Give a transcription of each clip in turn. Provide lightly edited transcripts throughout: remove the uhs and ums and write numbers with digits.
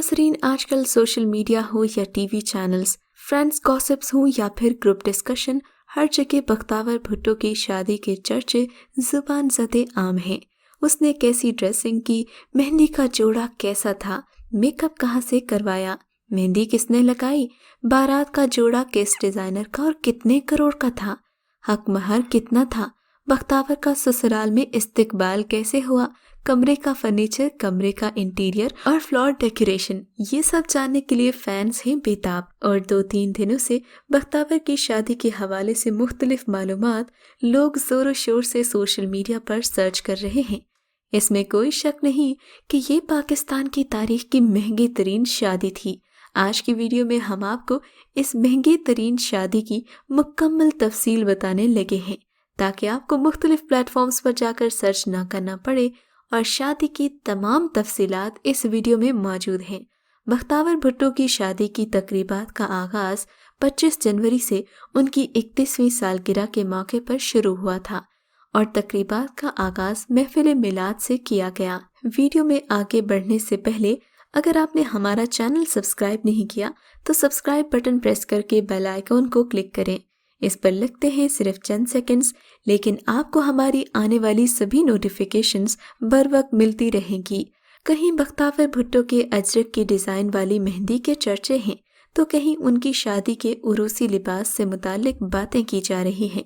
नाजरीन, आजकल social media हो या टीवी चैनल्स, फ्रेंड्स गॉसिप्स हो या फिर ग्रुप डिस्कशन, हर जगह बख्तावर भुट्टो की शादी के चर्चे जुबान ज़दे आम हैं। उसने कैसी ड्रेसिंग की, मेहंदी का जोड़ा कैसा था, मेकअप कहाँ से करवाया, मेहंदी किसने लगाई, बारात का जोड़ा किस डिजाइनर का और कितने करोड़ का था, हक महर कितना था, बख्तावर का ससुराल में इस्तकबाल कैसे हुआ, कमरे का फर्नीचर, कमरे का इंटीरियर और फ्लोर डेकोरेशन, ये सब जानने के लिए फैंस हैं बेताब। और 2-3 दिनों से बख्तावर की शादी के हवाले से मुख्तलिफ मालूमात लोग जोरों शोर से सोशल मीडिया पर सर्च कर रहे हैं। इसमें कोई शक नहीं कि ये पाकिस्तान की तारीख की महंगी तरीन शादी थी। आज की वीडियो में हम आपको इस महंगी तरीन शादी की मुकम्मल तफसील बताने लगे हैं, ताकि आपको मुख्तलिफ प्लेटफॉर्म्स पर जाकर सर्च ना करना पड़े और शादी की तमाम तफसीलात इस वीडियो में मौजूद हैं। बख्तावर भुट्टो की शादी की तकरीबात का आगाज़ 25 जनवरी से उनकी 31वीं सालगिरह के मौके पर शुरू हुआ था और तकरीबात का आगाज़ महफिल मिलाद से किया गया। वीडियो में आगे बढ़ने से पहले अगर आपने हमारा चैनल सब्सक्राइब नहीं किया तो सब्सक्राइब बटन प्रेस करके बेल आइकॉन को क्लिक करें। इस पर लगते हैं सिर्फ चंद सेकंड्स, लेकिन आपको हमारी आने वाली सभी नोटिफिकेशंस बर वक्त मिलती रहेंगी। कहीं बख्तावर भुट्टो के अजरक की डिज़ाइन वाली मेहंदी के चर्चे हैं तो कहीं उनकी शादी के उरूसी लिबास से मुतालिक बातें की जा रही हैं।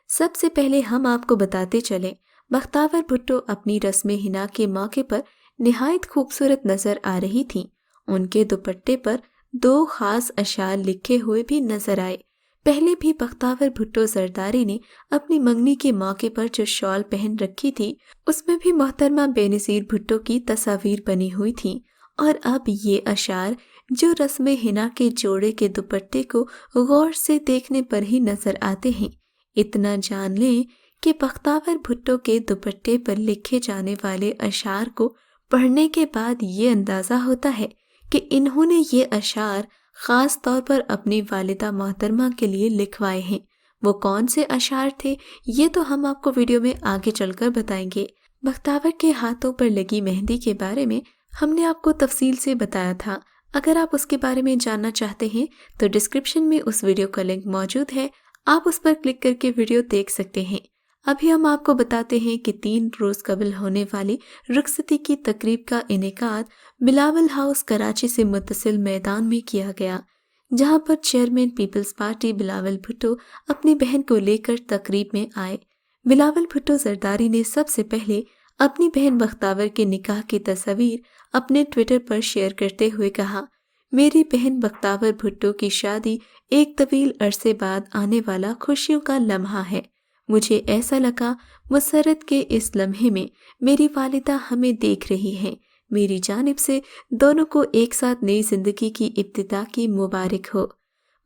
सबसे पहले हम आपको बताते चलें, बख्तावर भुट्टो अपनी रस्म हिना के मौके पर निहायत खूबसूरत नजर आ रही थीं। उनके दुपट्टे पर 2 खास अशार लिखे हुए भी नजर आए। पहले भी बख्तावर भुट्टो जरदारी ने अपनी मंगनी के मौके पर जो शॉल पहन रखी थी उसमें भी मोहतरमा बेनज़ीर भुट्टो की तस्वीर बनी हुई थी, और अब ये अशार जो रस्म हिना के जोड़े के दुपट्टे को गौर से देखने पर ही नजर आते हैं। इतना जान लें कि बख्तावर भुट्टो के दुपट्टे पर लिखे जाने वाले अशार को पढ़ने के बाद ये अंदाज़ा होता है कि इन्होंने ये अशार ख़ास तौर पर अपनी वालिदा मोहतरमा के लिए लिखवाए हैं। वो कौन से अशार थे ये तो हम आपको वीडियो में आगे चलकर बताएंगे। बख्तावर के हाथों पर लगी मेहंदी के बारे में हमने आपको तफसील से बताया था। अगर आप उसके बारे में जानना चाहते हैं तो डिस्क्रिप्शन में उस वीडियो का लिंक मौजूद है, आप उस पर क्लिक करके वीडियो देख सकते हैं। अभी हम आपको बताते हैं कि 3 रोज़ कबल होने वाली रुखसती की तकरीब का इनेकाद बिलावल हाउस कराची से मुत्तसिल मैदान में किया गया, जहां पर chairman People's Party Bilawal Bhutto अपनी बहन को लेकर तकरीब में आए। बिलावल भुट्टो जरदारी ने सबसे पहले अपनी बहन बख्तावर के निकाह की तस्वीर अपने ट्विटर पर शेयर करते हुए कहा, मेरी बहन बख्तावर भुट्टो की शादी एक तवील अरसे बाद आने वाला खुशियों का लम्हा है। मुझे ऐसा लगा मुसर्रत के इस लम्हे में मेरी वालिदा हमें देख रही हैं। मेरी जानिब से दोनों को एक साथ नई जिंदगी की इब्तिदा की मुबारक हो।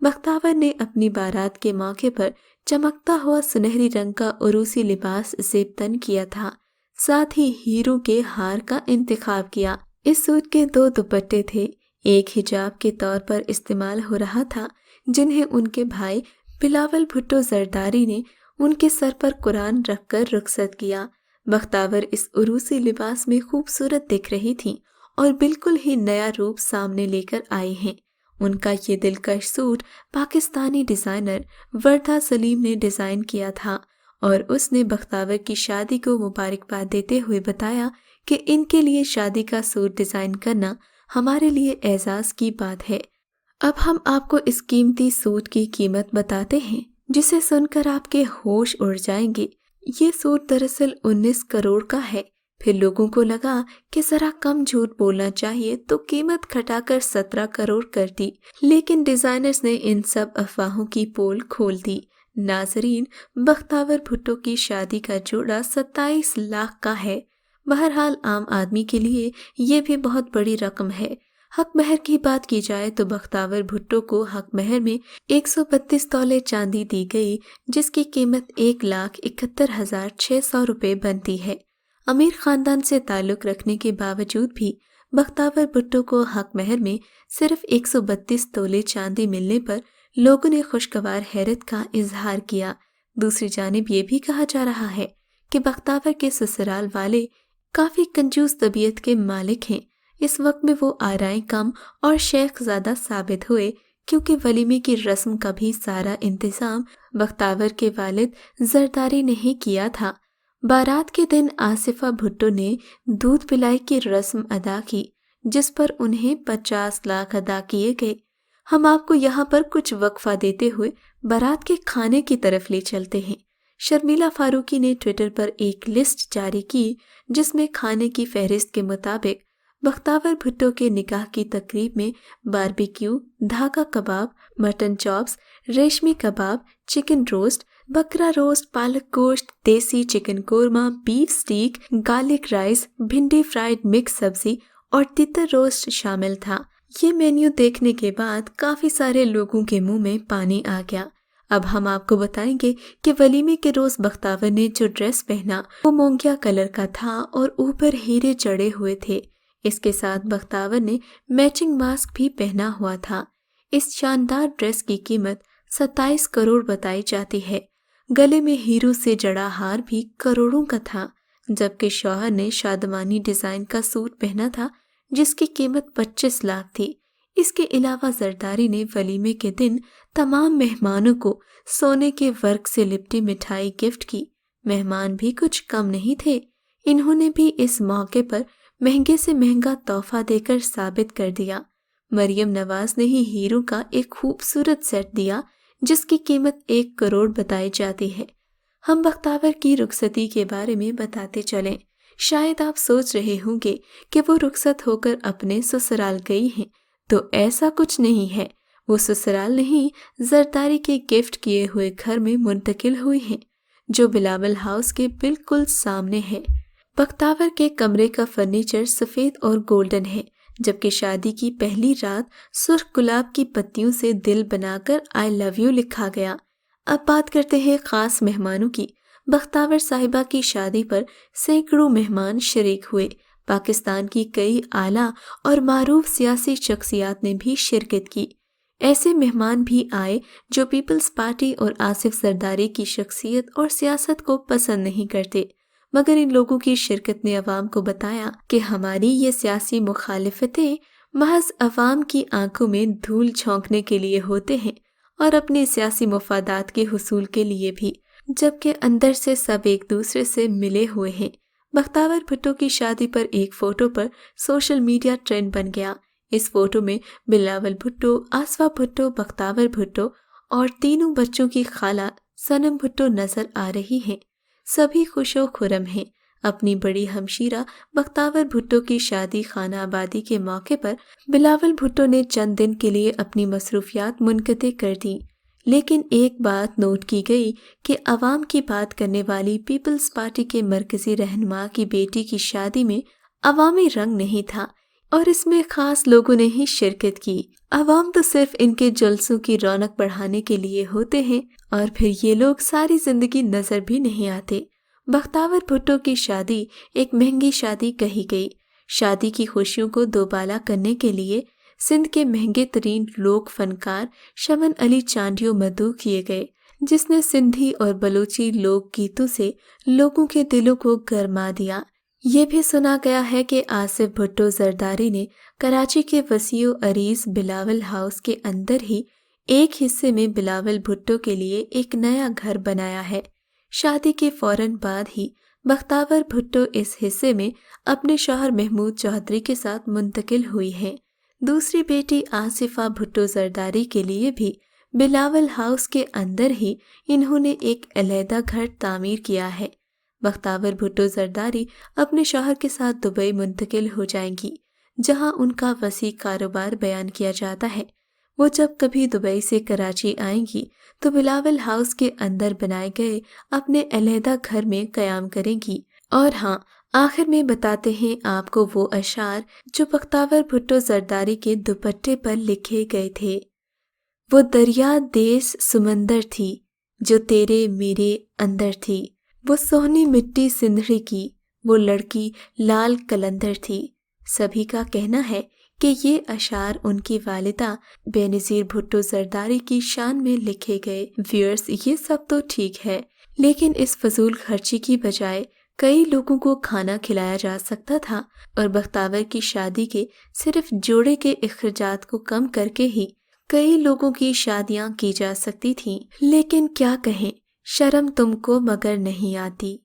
बख्तावर ने अपनी बारात के मौके पर चमकता हुआ सुनहरी रंग का उरूसी लिबास ज़ेब तन किया था, साथ ही हीरो के हार का इंतखाब किया। इस सूट के 2 दुपट्टे थे, एक हिजाब के तौर पर इस्तेमाल हो रहा था जिन्हें उनके भाई बिलावल भुट्टो जरदारी ने उनके सर पर कुरान रखकर रुखसत किया। बख्तावर इस उरूसी लिबास में खूबसूरत दिख रही थीं और बिल्कुल ही नया रूप सामने लेकर आई हैं। उनका ये दिलकश सूट पाकिस्तानी डिज़ाइनर वर्धा सलीम ने डिज़ाइन किया था और उसने बख्तावर की शादी को मुबारकबाद देते हुए बताया कि इनके लिए शादी का सूट डिज़ाइन करना हमारे लिए एजाज़ की बात है। अब हम आपको इस कीमती सूट की कीमत बताते हैं, जिसे सुनकर आपके होश उड़ जाएंगे। ये सूट दरअसल 19 करोड़ का है। फिर लोगों को लगा कि जरा कम झूठ बोलना चाहिए तो कीमत घटाकर 17 करोड़ कर दी, लेकिन डिजाइनर्स ने इन सब अफवाहों की पोल खोल दी। नाजरीन, बख्तावर भुट्टो की शादी का जोड़ा 27 लाख का है। बहरहाल आम आदमी के लिए ये भी बहुत बड़ी रकम है। हक महर की बात की जाए तो बख्तावर भुट्टो को हक महर में 132 तोले चांदी दी गई, जिसकी कीमत 1,71,600 रुपये बनती है। अमीर खानदान से ताल्लुक रखने के बावजूद भी बख्तावर भुट्टो को हक महर में सिर्फ 132 तोले चांदी मिलने पर लोगों ने खुशगवार हैरत का इजहार किया। दूसरी जानिब ये भी कहा जा रहा है कि बख्तावर के ससुराल वाले काफी कंजूस तबीयत के मालिक हैं। इस वक्त में वो आरائیں कम और शेख ज़्यादा साबित हुए, क्योंकि वलीमे की रस्म का भी सारा इंतज़ाम बख्तावर के वालिद जरदारी ने ही किया था। बारात के दिन आसिफा भुट्टो ने दूध पिलाई की रस्म अदा की, जिस पर उन्हें 50 लाख अदा किए गए। हम आपको यहाँ पर कुछ वक्फा देते हुए बारात के खाने की तरफ ले चलते हैं। शर्मिला फारूकी ने ट्विटर पर एक लिस्ट जारी की, जिसमें खाने की फहरिस्त के मुताबिक बख्तावर भुट्टो के निकाह की तकरीब में बारबेक्यू, धागा कबाब, मटन चॉप्स, रेशमी कबाब, चिकन रोस्ट, बकरा रोस्ट, पालक गोश्त, देसी चिकन कोरमा, बीफ स्टीक, गार्लिक राइस, भिंडी फ्राइड मिक्स सब्जी और तितर रोस्ट शामिल था। ये मेन्यू देखने के बाद काफी सारे लोगों के मुंह में पानी आ गया। अब हम आपको बताएंगे कि वलीमे के रोज बख्तावर ने जो ड्रेस पहना वो मोंगिया कलर का था और ऊपर हीरे जड़े हुए थे। इसके साथ बख्तावर ने मैचिंग मास्क भी पहना हुआ था। इस शानदार ड्रेस की कीमत 27 करोड़ बताई जाती है। गले में हीरो से जड़ा हार भी करोड़ों का था, जबकि शौहर ने शादमानी डिजाइन का सूट पहना था, जिसकी कीमत 25 लाख थी। इसके अलावा जरदारी ने वलीमे के दिन तमाम मेहमानों को सोने के वर्क से लिपटी मिठाई गिफ्ट की। मेहमान भी कुछ कम नहीं थे। इन्होंने भी इस मौके पर महंगे से महंगा तोहफा देकर साबित कर दिया। मरियम नवाज ने ही हीरो का एक खूबसूरत सेट दिया, जिसकी कीमत 1 करोड़ बताई जाती है। हम बख्तावर की रुखसती के बारे में बताते चलें। शायद आप सोच रहे होंगे कि वो रुखसत होकर अपने ससुराल गई हैं, तो ऐसा कुछ नहीं है। वो ससुराल नहीं, जरदारी के गिफ्ट किए हुए घर में मुंतकिल हुई हैं, जो बिलावल हाउस के बिल्कुल सामने है। बख्तावर के कमरे का फर्नीचर सफ़ेद और गोल्डन है, जबकि शादी की पहली रात सुर्ख गुलाब की पत्तियों से दिल बनाकर आई लव यू लिखा गया। अब बात करते हैं खास मेहमानों की। बख्तावर साहिबा की शादी पर सैकड़ों मेहमान शरीक हुए। पाकिस्तान की कई आला और मारूफ सियासी शख्सियात ने भी शिरकत की। ऐसे मेहमान भी आए जो पीपल्स पार्टी और आसिफ जरदारी की शख्सियत और सियासत को पसंद नहीं करते, मगर इन लोगों की शिरकत ने अवाम को बताया कि हमारी ये सियासी मुखालिफतें महज अवाम की आंखों में धूल झोंकने के लिए होते हैं और अपने सियासी मफादात के हुसूल के लिए भी, जबकि अंदर से सब एक दूसरे से मिले हुए हैं। बख्तावर भुट्टो की शादी पर एक फोटो पर सोशल मीडिया ट्रेंड बन गया। इस फोटो में बिलावल भुट्टो, आसफा भुट्टो, बख्तावर भुट्टो और तीनों बच्चों की खाला सनम भुट्टो नजर आ रही हैं। सभी खुशो खुरम हैं। अपनी बड़ी हमशीरा बख्तावर भुट्टो की शादी खाना आबादी के मौके पर बिलावल भुट्टो ने चंद दिन के लिए अपनी मसरूफियात मुनक़ते कर दी। लेकिन एक बात नोट की गई कि अवाम की बात करने वाली पीपल्स पार्टी के मरकजी रहनुमा की बेटी की शादी में अवामी रंग नहीं था और इसमें खास लोगों ने ही शिरकत की। अवाम तो सिर्फ इनके जलसों की रौनक बढ़ाने के लिए होते हैं और फिर ये लोग सारी जिंदगी नजर भी नहीं आते। बख्तावर भुट्टो की शादी एक महंगी शादी कही गई। शादी की खुशियों को दोबाला करने के लिए सिंध के महंगे तरीन लोक फनकार शमन अली चांडियो मदऊ किए गए, जिसने सिंधी और बलूची लोक गीतों से लोगों के दिलों को गरमा दिया। ये भी सुना गया है कि आसिफ भुट्टो जरदारी ने कराची के वसीओ अरीज बिलावल हाउस के अंदर ही एक हिस्से में बिलावल भुट्टो के लिए एक नया घर बनाया है। शादी के फौरन बाद ही बख्तावर भुट्टो इस हिस्से में अपने शौहर महमूद चौधरी के साथ मुंतकिल हुई हैं। दूसरी बेटी आसिफा भुट्टो जरदारी के लिए भी बिलावल हाउस के अंदर ही इन्होंने एक अलहदा घर तामीर किया है। बख्तावर भुट्टो जरदारी अपने शौहर के साथ दुबई मुंतकिल हो जाएंगी, जहां उनका वसी कारोबार बयान किया जाता है। वो जब कभी दुबई से कराची आएंगी तो बिलावल हाउस के अंदर बनाए गए अपने अलहदा घर में कयाम करेंगी। और हाँ, आखिर में बताते हैं आपको वो अशार जो बख्तावर भुट्टो जरदारी के दुपट्टे पर लिखे गए थे। वो दरिया देश समंदर थी जो तेरे मेरे अंदर थी, वो सोहनी मिट्टी सिंधड़ी की, वो लड़की लाल कलंदर थी। सभी का कहना है कि ये अशार उनकी वालिदा बेनज़ीर भुट्टो जरदारी की शान में लिखे गए। व्यूअर्स, ये सब तो ठीक है, लेकिन इस फजूल खर्ची की बजाय کئی لوگوں کو کھانا کھلایا جا سکتا تھا اور بختاور کی شادی کے صرف جوڑے کے اخراجات کو کم کر کے ہی کئی لوگوں کی شادیاں کی جا سکتی تھیں۔ لیکن کیا کہیں، شرم تم کو مگر نہیں آتی۔